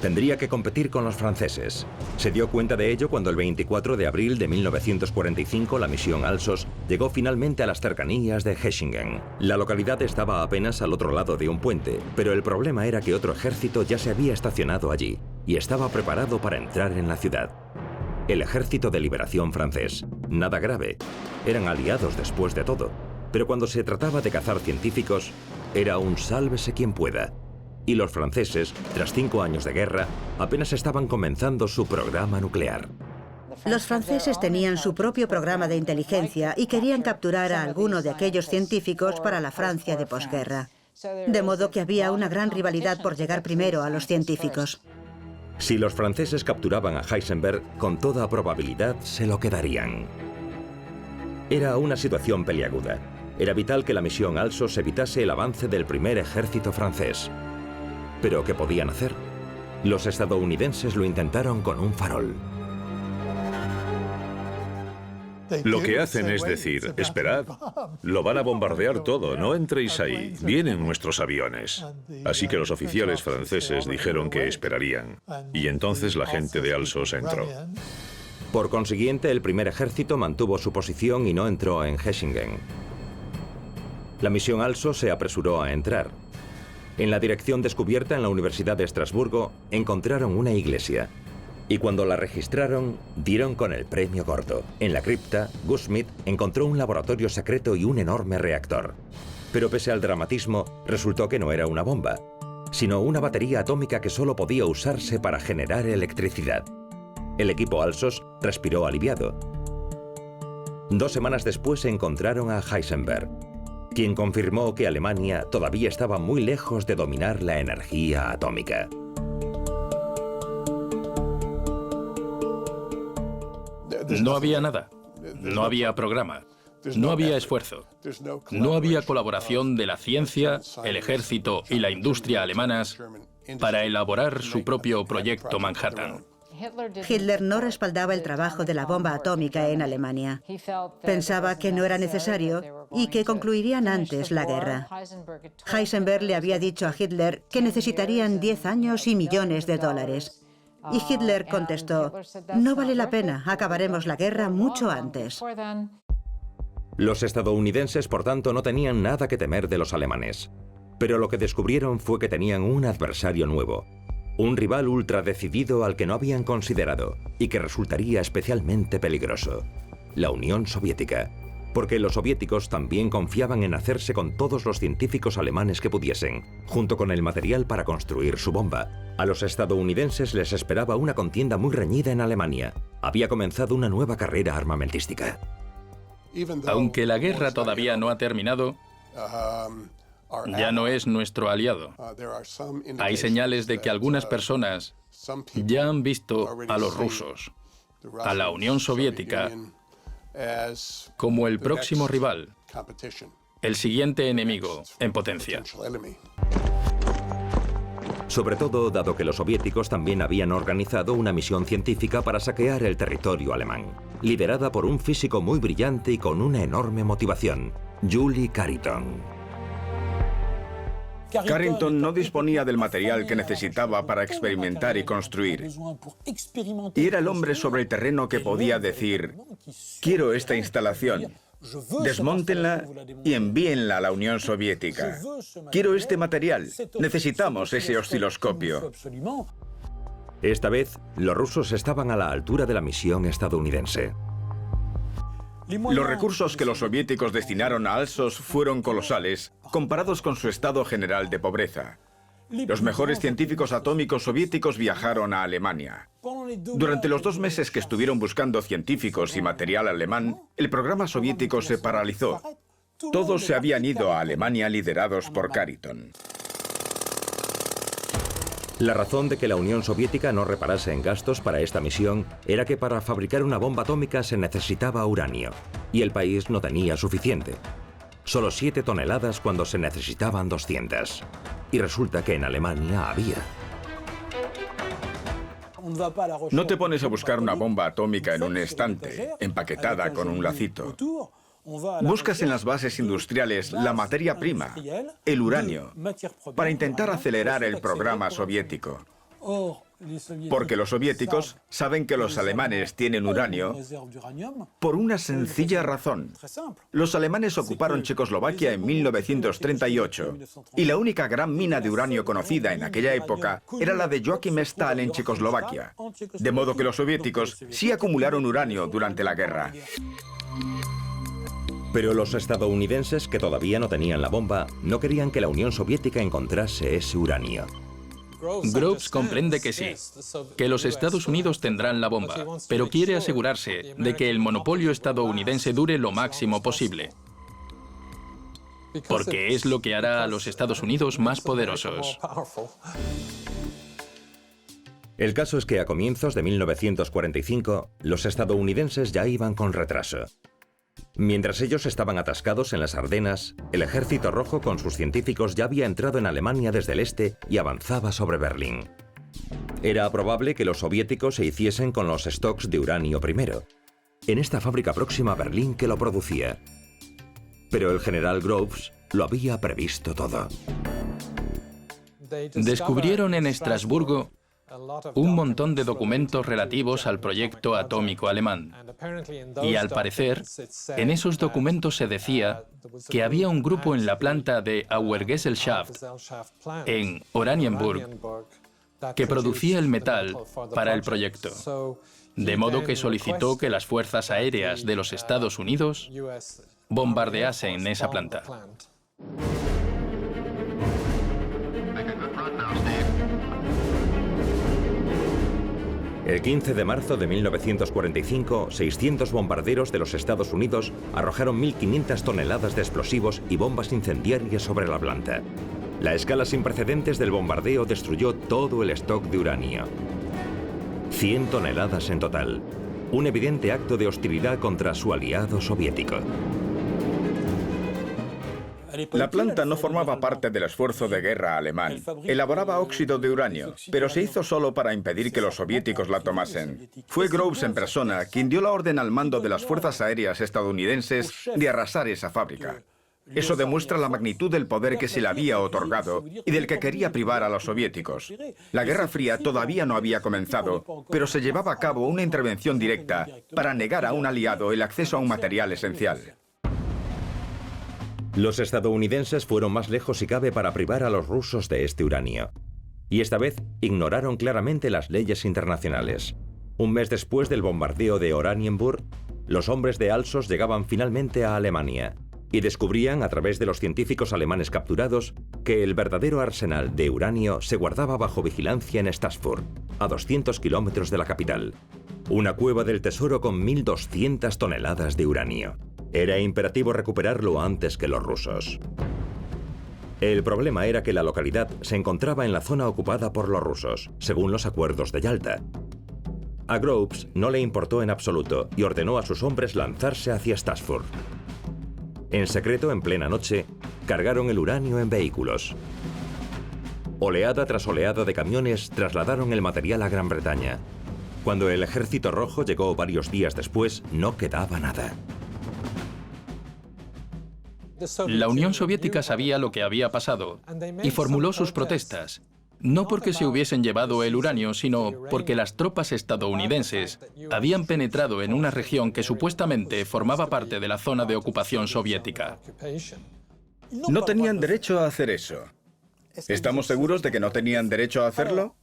Tendría que competir con los franceses. Se dio cuenta de ello cuando el 24 de abril de 1945 la misión Alsos llegó finalmente a las cercanías de Hechingen. La localidad estaba apenas al otro lado de un puente, pero el problema era que otro ejército ya se había estacionado allí y estaba preparado para entrar en la ciudad. El Ejército de Liberación francés. Nada grave. Eran aliados después de todo. Pero cuando se trataba de cazar científicos, era un sálvese quien pueda. Y los franceses, tras 5 años de guerra, apenas estaban comenzando su programa nuclear. Los franceses tenían su propio programa de inteligencia y querían capturar a alguno de aquellos científicos para la Francia de posguerra. De modo que había una gran rivalidad por llegar primero a los científicos. Si los franceses capturaban a Heisenberg, con toda probabilidad se lo quedarían. Era una situación peliaguda. Era vital que la misión Alsos evitase el avance del primer ejército francés. ¿Pero qué podían hacer? Los estadounidenses lo intentaron con un farol. Lo que hacen es decir, esperad, lo van a bombardear todo, no entréis ahí, vienen nuestros aviones. Así que los oficiales franceses dijeron que esperarían, y entonces la gente de Alsos entró. Por consiguiente, el primer ejército mantuvo su posición y no entró en Hechingen. La misión Alsos se apresuró a entrar. En la dirección descubierta en la Universidad de Estrasburgo encontraron una iglesia. Y cuando la registraron, dieron con el premio gordo. En la cripta, Goudsmit encontró un laboratorio secreto y un enorme reactor. Pero pese al dramatismo, resultó que no era una bomba, sino una batería atómica que solo podía usarse para generar electricidad. El equipo Alsos respiró aliviado. 2 semanas después encontraron a Heisenberg, quien confirmó que Alemania todavía estaba muy lejos de dominar la energía atómica. No había nada. No había programa. No había esfuerzo. No había colaboración de la ciencia, el ejército y la industria alemanas para elaborar su propio proyecto Manhattan. Hitler no respaldaba el trabajo de la bomba atómica en Alemania. Pensaba que no era necesario y que concluirían antes la guerra. Heisenberg le había dicho a Hitler que necesitarían 10 años y millones de dólares. Y Hitler contestó, no vale la pena, acabaremos la guerra mucho antes. Los estadounidenses, por tanto, no tenían nada que temer de los alemanes. Pero lo que descubrieron fue que tenían un adversario nuevo, un rival ultradecidido al que no habían considerado y que resultaría especialmente peligroso: la Unión Soviética. Porque los soviéticos también confiaban en hacerse con todos los científicos alemanes que pudiesen, junto con el material para construir su bomba. A los estadounidenses les esperaba una contienda muy reñida en Alemania. Había comenzado una nueva carrera armamentística. Aunque la guerra todavía no ha terminado, ya no es nuestro aliado. Hay señales de que algunas personas ya han visto a los rusos, a la Unión Soviética, como el próximo rival, el siguiente enemigo en potencia. Sobre todo dado que los soviéticos también habían organizado una misión científica para saquear el territorio alemán, liderada por un físico muy brillante y con una enorme motivación, Yuri Carrington. Carrington no disponía del material que necesitaba para experimentar y construir. Y era el hombre sobre el terreno que podía decir, quiero esta instalación, Desmóntenla y envíenla a la Unión Soviética. Quiero este material. Necesitamos ese osciloscopio. Esta vez, los rusos estaban a la altura de la misión estadounidense. Los recursos que los soviéticos destinaron a Alsos fueron colosales, comparados con su estado general de pobreza. Los mejores científicos atómicos soviéticos viajaron a Alemania. Durante los 2 meses que estuvieron buscando científicos y material alemán, el programa soviético se paralizó. Todos se habían ido a Alemania liderados por Khariton. La razón de que la Unión Soviética no reparase en gastos para esta misión era que para fabricar una bomba atómica se necesitaba uranio, y el país no tenía suficiente. Solo 7 toneladas cuando se necesitaban 200. Y resulta que en Alemania había. No te pones a buscar una bomba atómica en un estante, empaquetada con un lacito. Buscas en las bases industriales la materia prima, el uranio, para intentar acelerar el programa soviético. Porque los soviéticos saben que los alemanes tienen uranio por una sencilla razón. Los alemanes ocuparon Checoslovaquia en 1938 y la única gran mina de uranio conocida en aquella época era la de Joachim Stal en Checoslovaquia. De modo que los soviéticos sí acumularon uranio durante la guerra. Pero los estadounidenses, que todavía no tenían la bomba, no querían que la Unión Soviética encontrase ese uranio. Groves comprende que sí, que los Estados Unidos tendrán la bomba, pero quiere asegurarse de que el monopolio estadounidense dure lo máximo posible, porque es lo que hará a los Estados Unidos más poderosos. El caso es que a comienzos de 1945, los estadounidenses ya iban con retraso. Mientras ellos estaban atascados en las Ardenas, el Ejército Rojo con sus científicos ya había entrado en Alemania desde el este y avanzaba sobre Berlín. Era probable que los soviéticos se hiciesen con los stocks de uranio primero, en esta fábrica próxima a Berlín que lo producía. Pero el general Groves lo había previsto todo. Descubrieron en Estrasburgo un montón de documentos relativos al proyecto atómico alemán. Y al parecer, en esos documentos se decía que había un grupo en la planta de Auergesellschaft, en Oranienburg, que producía el metal para el proyecto. De modo que solicitó que las fuerzas aéreas de los Estados Unidos bombardeasen esa planta. El 15 de marzo de 1945, 600 bombarderos de los Estados Unidos arrojaron 1.500 toneladas de explosivos y bombas incendiarias sobre la planta. La escala sin precedentes del bombardeo destruyó todo el stock de uranio. 100 toneladas en total. Un evidente acto de hostilidad contra su aliado soviético. La planta no formaba parte del esfuerzo de guerra alemán. Elaboraba óxido de uranio, pero se hizo solo para impedir que los soviéticos la tomasen. Fue Groves en persona quien dio la orden al mando de las fuerzas aéreas estadounidenses de arrasar esa fábrica. Eso demuestra la magnitud del poder que se le había otorgado y del que quería privar a los soviéticos. La Guerra Fría todavía no había comenzado, pero se llevaba a cabo una intervención directa para negar a un aliado el acceso a un material esencial. Los estadounidenses fueron más lejos si cabe para privar a los rusos de este uranio. Y esta vez ignoraron claramente las leyes internacionales. Un mes después del bombardeo de Oranienburg, los hombres de Alsos llegaban finalmente a Alemania y descubrían, a través de los científicos alemanes capturados, que el verdadero arsenal de uranio se guardaba bajo vigilancia en Stassfurt, a 200 kilómetros de la capital. Una cueva del tesoro con 1.200 toneladas de uranio. Era imperativo recuperarlo antes que los rusos. El problema era que la localidad se encontraba en la zona ocupada por los rusos, según los acuerdos de Yalta. A Groves no le importó en absoluto y ordenó a sus hombres lanzarse hacia Stassfurt. En secreto, en plena noche, cargaron el uranio en vehículos. Oleada tras oleada de camiones trasladaron el material a Gran Bretaña. Cuando el Ejército Rojo llegó varios días después, no quedaba nada. La Unión Soviética sabía lo que había pasado y formuló sus protestas. No porque se hubiesen llevado el uranio, sino porque las tropas estadounidenses habían penetrado en una región que supuestamente formaba parte de la zona de ocupación soviética. No tenían derecho a hacer eso. ¿Estamos seguros de que no tenían derecho a hacerlo?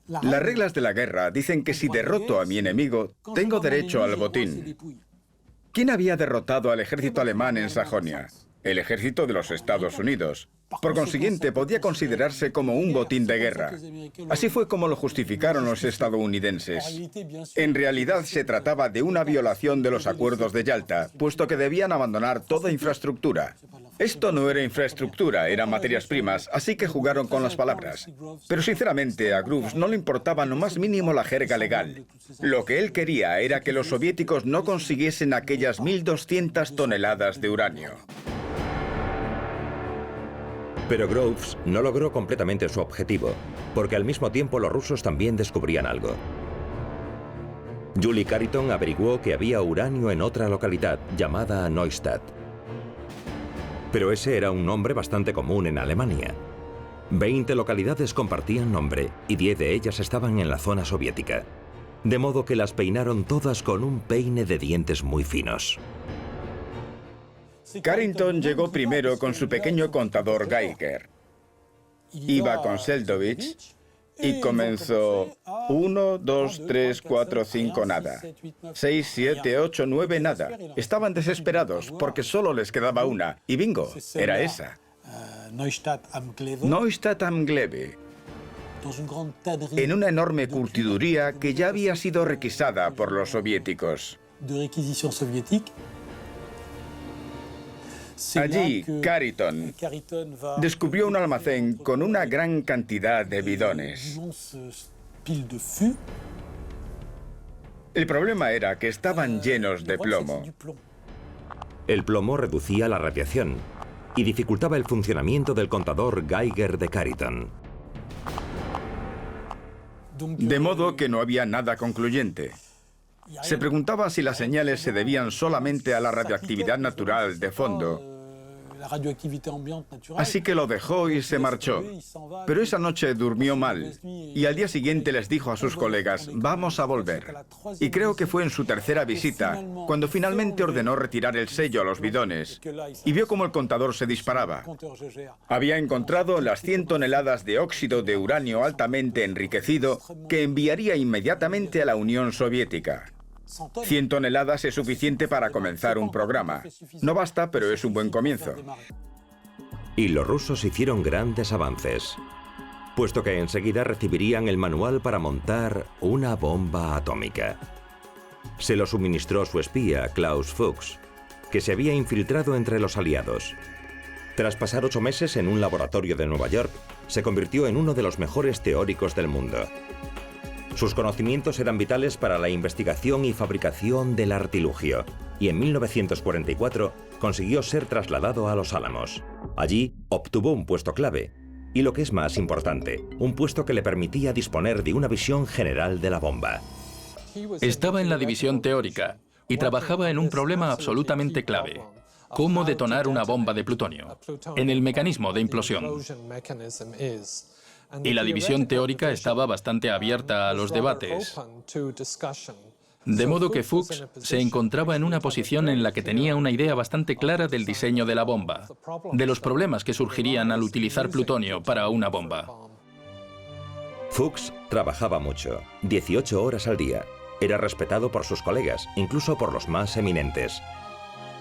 Las reglas de la guerra dicen que si derroto a mi enemigo, tengo derecho al botín. ¿Quién había derrotado al ejército alemán en Sajonia? El ejército de los Estados Unidos. Por consiguiente, podía considerarse como un botín de guerra. Así fue como lo justificaron los estadounidenses. En realidad se trataba de una violación de los acuerdos de Yalta, puesto que debían abandonar toda infraestructura. Esto no era infraestructura, eran materias primas, así que jugaron con las palabras. Pero sinceramente, a Groves no le importaba lo más mínimo la jerga legal. Lo que él quería era que los soviéticos no consiguiesen aquellas 1.200 toneladas de uranio. Pero Groves no logró completamente su objetivo, porque al mismo tiempo los rusos también descubrían algo. Yuli Khariton averiguó que había uranio en otra localidad llamada Neustadt. Pero ese era un nombre bastante común en Alemania. 20 localidades compartían nombre y 10 de ellas estaban en la zona soviética. De modo que las peinaron todas con un peine de dientes muy finos. Khariton llegó primero con su pequeño contador Geiger. Iba con Seldovich y comenzó 1, 2, 3, 4, 5, nada. 6, 7, 8, 9, nada. Estaban desesperados porque solo les quedaba una. Y bingo, era esa. Neustadt am Glebe. En una enorme curtiduría que ya había sido requisada por los soviéticos. Allí, Khariton descubrió un almacén con una gran cantidad de bidones. El problema era que estaban llenos de plomo. El plomo reducía la radiación y dificultaba el funcionamiento del contador Geiger de Khariton. De modo que no había nada concluyente. Se preguntaba si las señales se debían solamente a la radioactividad natural de fondo. Así que lo dejó y se marchó. Pero esa noche durmió mal y al día siguiente les dijo a sus colegas, vamos a volver. Y creo que fue en su tercera visita, cuando finalmente ordenó retirar el sello a los bidones y vio cómo el contador se disparaba. Había encontrado las 100 toneladas de óxido de uranio altamente enriquecido que enviaría inmediatamente a la Unión Soviética. 100 toneladas es suficiente para comenzar un programa. No basta, pero es un buen comienzo. Y los rusos hicieron grandes avances, puesto que enseguida recibirían el manual para montar una bomba atómica. Se lo suministró su espía, Klaus Fuchs, que se había infiltrado entre los aliados. Tras pasar 8 meses en un laboratorio de Nueva York, se convirtió en uno de los mejores teóricos del mundo. Sus conocimientos eran vitales para la investigación y fabricación del artilugio, y en 1944 consiguió ser trasladado a Los Álamos. Allí obtuvo un puesto clave, y lo que es más importante, un puesto que le permitía disponer de una visión general de la bomba. Estaba en la división teórica y trabajaba en un problema absolutamente clave: cómo detonar una bomba de plutonio, en el mecanismo de implosión. Y la división teórica estaba bastante abierta a los debates. De modo que Fuchs se encontraba en una posición en la que tenía una idea bastante clara del diseño de la bomba, de los problemas que surgirían al utilizar plutonio para una bomba. Fuchs trabajaba mucho, 18 horas al día. Era respetado por sus colegas, incluso por los más eminentes.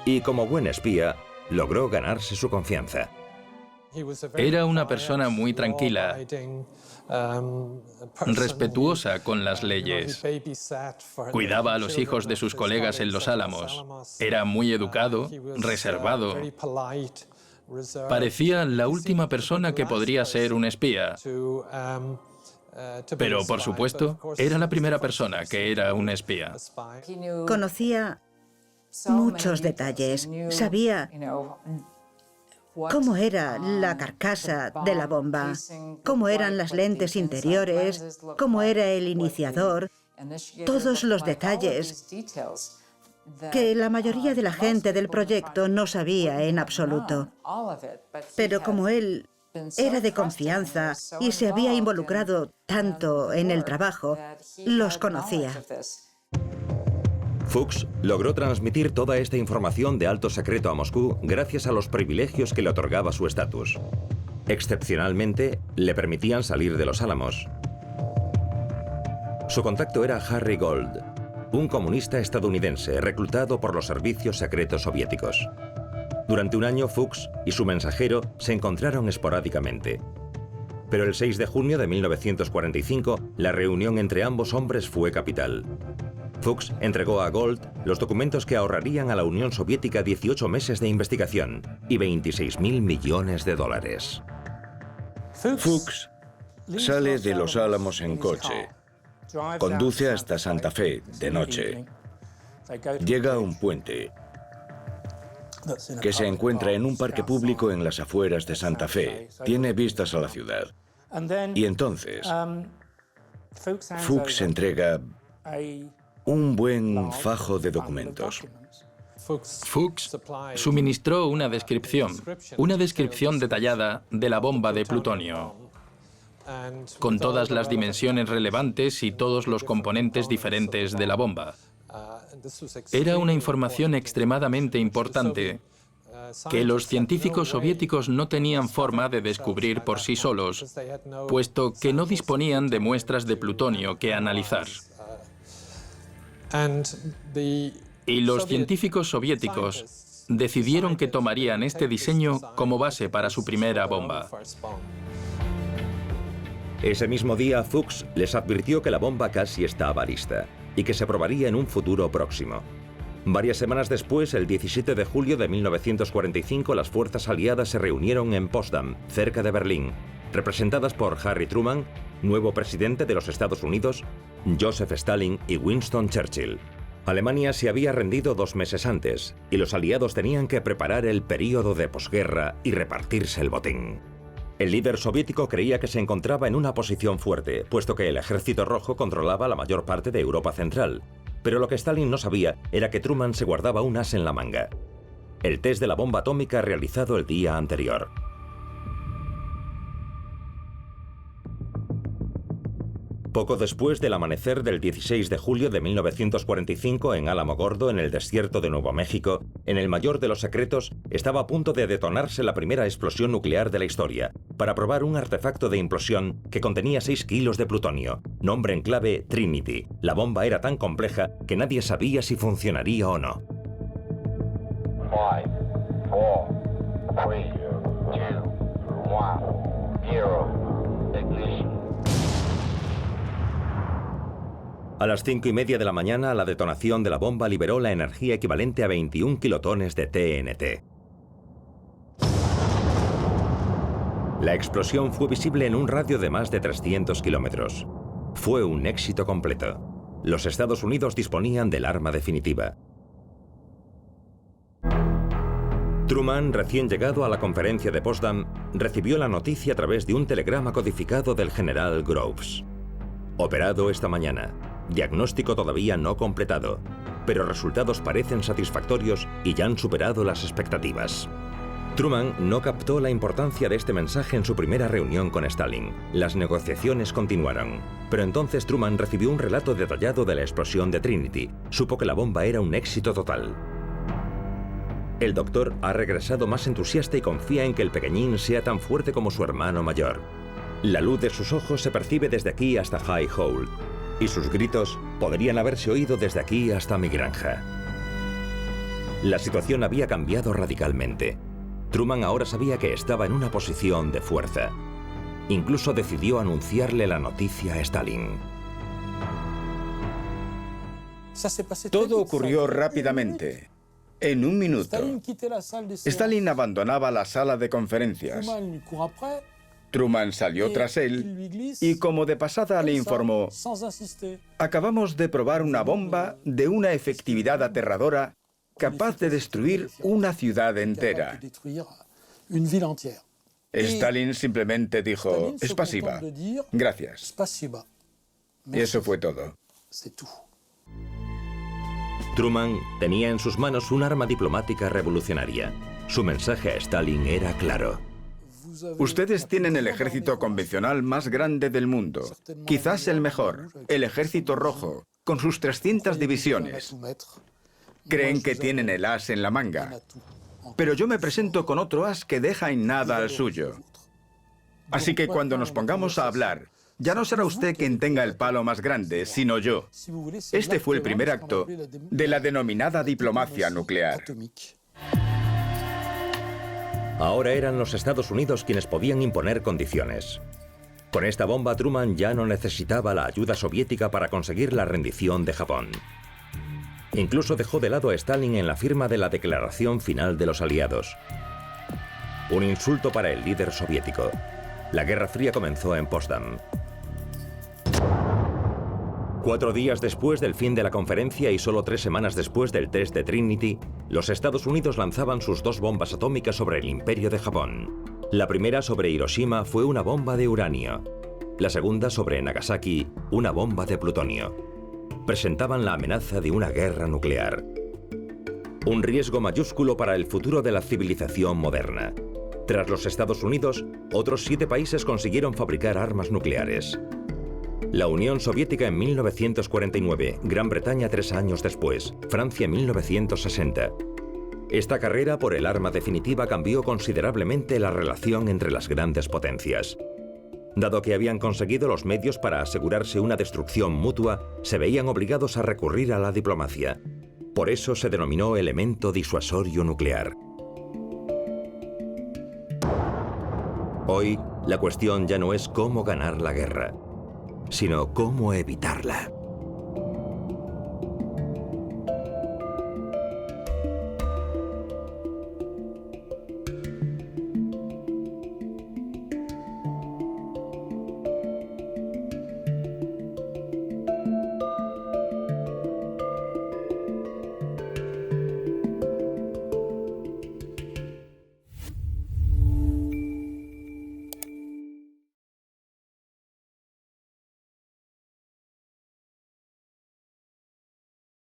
Y como buen espía, logró ganarse su confianza. Era una persona muy tranquila, respetuosa con las leyes. Cuidaba a los hijos de sus colegas en Los Álamos. Era muy educado, reservado. Parecía la última persona que podría ser un espía. Pero, por supuesto, era la primera persona que era un espía. Conocía muchos detalles. Sabía cómo era la carcasa de la bomba, cómo eran las lentes interiores, cómo era el iniciador, todos los detalles que la mayoría de la gente del proyecto no sabía en absoluto. Pero como él era de confianza y se había involucrado tanto en el trabajo, los conocía. Fuchs logró transmitir toda esta información de alto secreto a Moscú gracias a los privilegios que le otorgaba su estatus. Excepcionalmente, le permitían salir de Los Álamos. Su contacto era Harry Gold, un comunista estadounidense reclutado por los servicios secretos soviéticos. Durante un año, Fuchs y su mensajero se encontraron esporádicamente. Pero el 6 de junio de 1945, la reunión entre ambos hombres fue capital. Fuchs entregó a Gold los documentos que ahorrarían a la Unión Soviética 18 meses de investigación y 26.000 millones de dólares. Fuchs sale de Los Álamos en coche. Conduce hasta Santa Fe de noche. Llega a un puente que se encuentra en un parque público en las afueras de Santa Fe. Tiene vistas a la ciudad. Y entonces, Fuchs entrega un buen fajo de documentos. Fuchs suministró una descripción detallada de la bomba de plutonio, con todas las dimensiones relevantes y todos los componentes diferentes de la bomba. Era una información extremadamente importante que los científicos soviéticos no tenían forma de descubrir por sí solos, puesto que no disponían de muestras de plutonio que analizar. Y los científicos soviéticos decidieron que tomarían este diseño como base para su primera bomba. Ese mismo día, Fuchs les advirtió que la bomba casi estaba lista y que se probaría en un futuro próximo. Varias semanas después, el 17 de julio de 1945, las fuerzas aliadas se reunieron en Potsdam, cerca de Berlín, representadas por Harry Truman, nuevo presidente de los Estados Unidos, Joseph Stalin y Winston Churchill. Alemania se había rendido 2 meses antes y los aliados tenían que preparar el período de posguerra y repartirse el botín. El líder soviético creía que se encontraba en una posición fuerte, puesto que el Ejército Rojo controlaba la mayor parte de Europa Central. Pero lo que Stalin no sabía era que Truman se guardaba un as en la manga: el test de la bomba atómica realizado el día anterior. Poco después del amanecer del 16 de julio de 1945 en Alamogordo, en el desierto de Nuevo México, en el mayor de los secretos, estaba a punto de detonarse la primera explosión nuclear de la historia, para probar un artefacto de implosión que contenía 6 kilos de plutonio, nombre en clave Trinity. La bomba era tan compleja que nadie sabía si funcionaría o no. 5, 4, 3, 2, 1, 0, ignition. A las 5:30 de la mañana, la detonación de la bomba liberó la energía equivalente a 21 kilotones de TNT. La explosión fue visible en un radio de más de 300 kilómetros. Fue un éxito completo. Los Estados Unidos disponían del arma definitiva. Truman, recién llegado a la conferencia de Potsdam, recibió la noticia a través de un telegrama codificado del general Groves. Operado esta mañana. Diagnóstico todavía no completado, pero resultados parecen satisfactorios y ya han superado las expectativas. Truman no captó la importancia de este mensaje en su primera reunión con Stalin. Las negociaciones continuaron, pero entonces Truman recibió un relato detallado de la explosión de Trinity. Supo que la bomba era un éxito total. El doctor ha regresado más entusiasta y confía en que el pequeñín sea tan fuerte como su hermano mayor. La luz de sus ojos se percibe desde aquí hasta High Hole, y sus gritos podrían haberse oído desde aquí hasta mi granja. La situación había cambiado radicalmente. Truman ahora sabía que estaba en una posición de fuerza. Incluso decidió anunciarle la noticia a Stalin. Todo ocurrió rápidamente. En un minuto, Stalin abandonaba la sala de conferencias. Truman salió tras él y, como de pasada, le informó: acabamos de probar una bomba de una efectividad aterradora capaz de destruir una ciudad entera. Stalin simplemente dijo: spasiba, gracias. Y eso fue todo. Truman tenía en sus manos un arma diplomática revolucionaria. Su mensaje a Stalin era claro: Ustedes tienen el ejército convencional más grande del mundo, quizás el mejor, el Ejército Rojo, con sus 300 divisiones. Creen que tienen el as en la manga. Pero yo me presento con otro as que deja en nada al suyo. Así que cuando nos pongamos a hablar, ya no será usted quien tenga el palo más grande, sino yo. Este fue el primer acto de la denominada diplomacia nuclear. Ahora eran los Estados Unidos quienes podían imponer condiciones. Con esta bomba, Truman ya no necesitaba la ayuda soviética para conseguir la rendición de Japón. Incluso dejó de lado a Stalin en la firma de la declaración final de los aliados. Un insulto para el líder soviético. La Guerra Fría comenzó en Potsdam. 4 días después del fin de la conferencia y solo 3 semanas después del test de Trinity, los Estados Unidos lanzaban sus 2 bombas atómicas sobre el Imperio de Japón. La primera sobre Hiroshima fue una bomba de uranio. La segunda sobre Nagasaki, una bomba de plutonio. Presentaban la amenaza de una guerra nuclear. Un riesgo mayúsculo para el futuro de la civilización moderna. Tras los Estados Unidos, otros 7 países consiguieron fabricar armas nucleares. La Unión Soviética en 1949, Gran Bretaña 3 años después, Francia en 1960. Esta carrera por el arma definitiva cambió considerablemente la relación entre las grandes potencias. Dado que habían conseguido los medios para asegurarse una destrucción mutua, se veían obligados a recurrir a la diplomacia. Por eso se denominó elemento disuasorio nuclear. Hoy, la cuestión ya no es cómo ganar la guerra, sino cómo evitarla.